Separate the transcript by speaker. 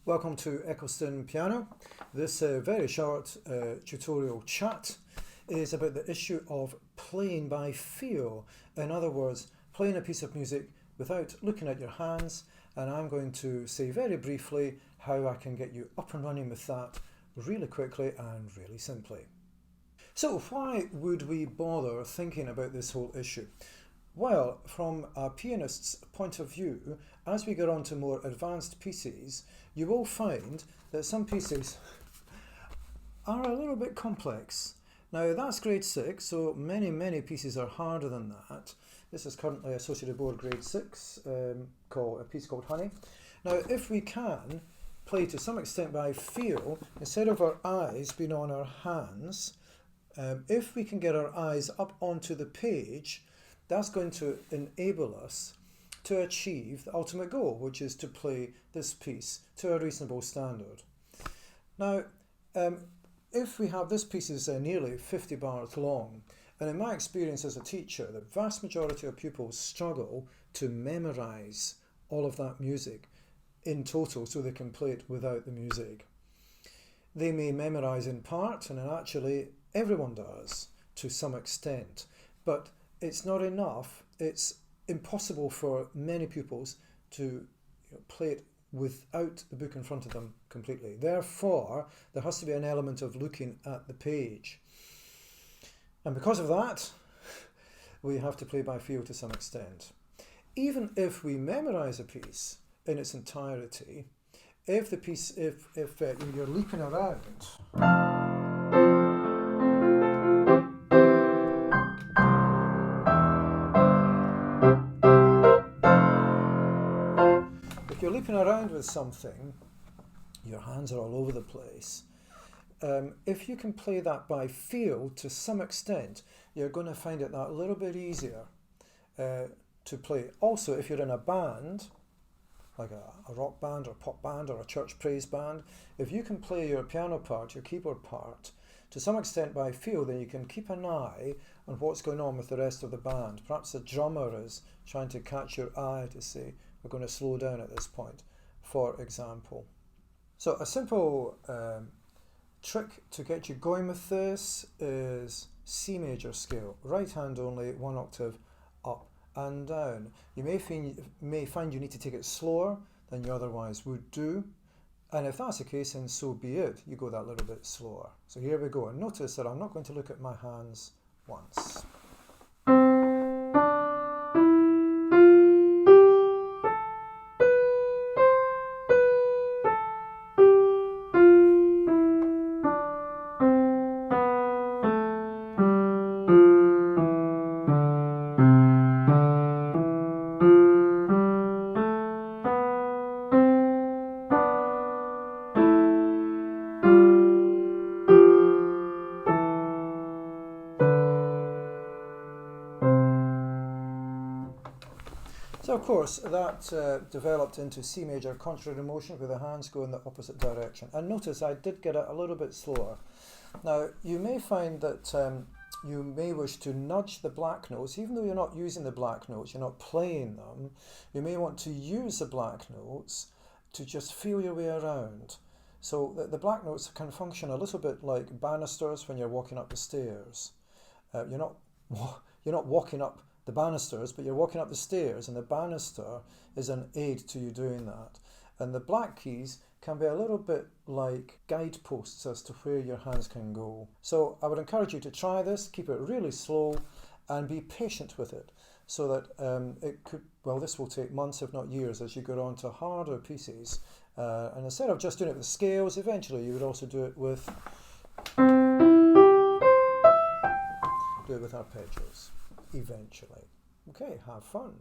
Speaker 1: Welcome to Eccleston Piano. This very short tutorial chat is about the issue of playing by feel. In other words, playing a piece of music without looking at your hands, and I'm going to say very briefly how I can get you up and running with that really quickly and really simply. So why would we bother thinking about this whole issue? Well, from a pianist's point of view, as we get on to more advanced pieces, you will find that some pieces are a little bit complex. Now that's grade 6, so many pieces are harder than that. This is currently associated board grade 6, a piece called Honey. Now if we can play to some extent by feel, instead of our eyes being on our hands, if we can get our eyes up onto the page, that's going to enable us to achieve the ultimate goal, which is to play this piece to a reasonable standard. Now, if we have this piece is nearly 50 bars long, and in my experience as a teacher, the vast majority of pupils struggle to memorize all of that music in total so they can play it without the music. They may memorize in part, and actually everyone does to some extent, but it's not enough. It's impossible for many pupils to play it without the book in front of them completely. Therefore, there has to be an element of looking at the page. And because of that, we have to play by feel to some extent. Even if we memorize a piece in its entirety, if you're leaping around, if you're leaping around with something, your hands are all over the place. If you can play that by feel to some extent, you're going to find it that little bit easier to play. Also, if you're in a band, like a rock band or pop band or a church praise band, if you can play your piano part, your keyboard part, to some extent by feel, then you can keep an eye on what's going on with the rest of the band. Perhaps the drummer is trying to catch your eye to say, we're going to slow down at this point, for example. So a simple trick to get you going with this is C major scale, right hand only, 1 octave up and down. You may find you need to take it slower than you otherwise would do, and if that's the case, then so be it. You go that little bit slower. So here we go, and notice that I'm not going to look at my hands once. So of course that developed into C major contrary motion where the hands go in the opposite direction. And notice I did get it a little bit slower. Now you may find that you may wish to nudge the black notes, even though you're not using the black notes, you're not playing them. You may want to use the black notes to just feel your way around. So the black notes can function a little bit like banisters when you're walking up the stairs. You're not walking up the banisters, but you're walking up the stairs, and the banister is an aid to you doing that. And the black keys can be a little bit like guideposts as to where your hands can go. So I would encourage you to try this, keep it really slow, and be patient with it, so that this will take months, if not years, as you go on to harder pieces. And instead of just doing it with scales, eventually you would also do it with arpeggios. Eventually. Okay, have fun.